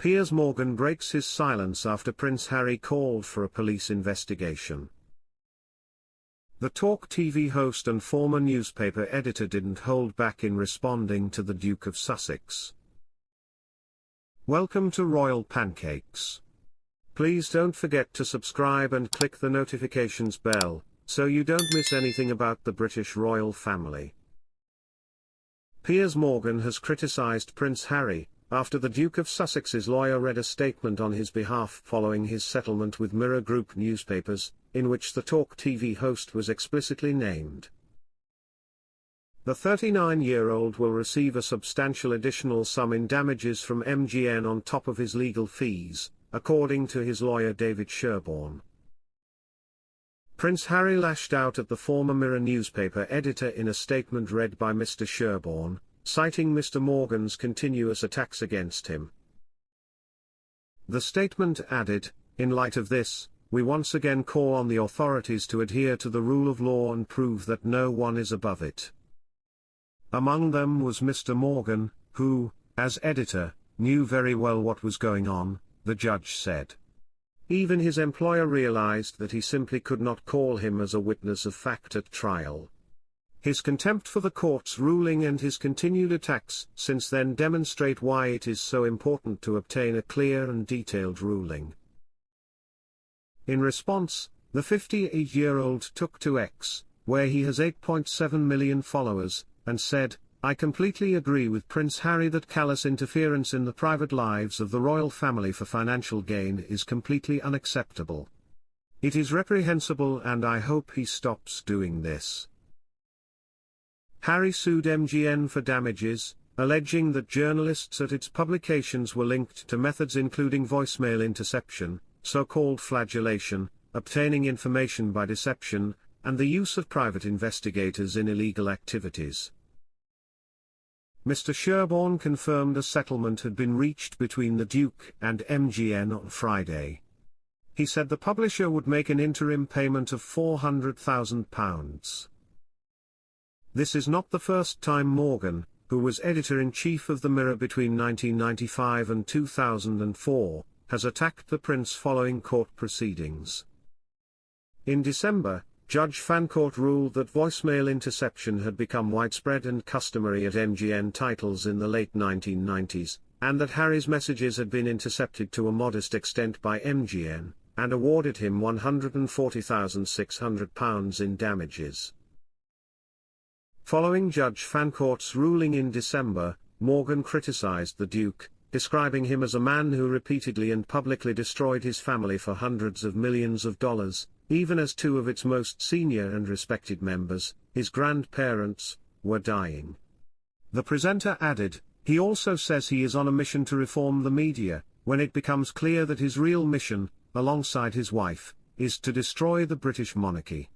Piers Morgan breaks his silence after Prince Harry called for a police investigation. The TalkTV host and former newspaper editor didn't hold back in responding to the Duke of Sussex. Welcome to Royal Pancakes. Please don't forget to subscribe and click the notifications bell, so you don't miss anything about the British royal family. Piers Morgan has criticised Prince Harry, after the Duke of Sussex's lawyer read a statement on his behalf following his settlement with Mirror Group newspapers, in which the TalkTV host was explicitly named. The 39-year-old will receive a substantial additional sum in damages from MGN on top of his legal fees, according to his lawyer David Sherborne. Prince Harry lashed out at the former Mirror newspaper editor in a statement read by Mr Sherborne, citing Mr Morgan's continuous attacks against him. The statement added, "In light of this, we once again call on the authorities to adhere to the rule of law and prove that no one is above it." Among them was Mr Morgan, who, as editor, knew very well what was going on, the judge said. Even his employer realized that he simply could not call him as a witness of fact at trial. His contempt for the court's ruling and his continued attacks since then demonstrate why it is so important to obtain a clear and detailed ruling. In response, the 58-year-old took to X, where he has 8.7 million followers, and said, "I completely agree with Prince Harry that callous interference in the private lives of the royal family for financial gain is completely unacceptable. It is reprehensible and I hope he stops doing this." Harry sued MGN for damages, alleging that journalists at its publications were linked to methods including voicemail interception, so-called flagellation, obtaining information by deception, and the use of private investigators in illegal activities. Mr Sherborne confirmed a settlement had been reached between the Duke and MGN on Friday. He said the publisher would make an interim payment of £400,000. This is not the first time Morgan, who was editor-in-chief of the Mirror between 1995 and 2004, has attacked the prince following court proceedings. In December, Judge Fancourt ruled that voicemail interception had become widespread and customary at MGN titles in the late 1990s, and that Harry's messages had been intercepted to a modest extent by MGN, and awarded him £140,600 in damages. Following Judge Fancourt's ruling in December, Morgan criticized the Duke, describing him as a man who repeatedly and publicly destroyed his family for hundreds of millions of dollars, even as two of its most senior and respected members, his grandparents, were dying. The presenter added, "He also says he is on a mission to reform the media, when it becomes clear that his real mission, alongside his wife, is to destroy the British monarchy."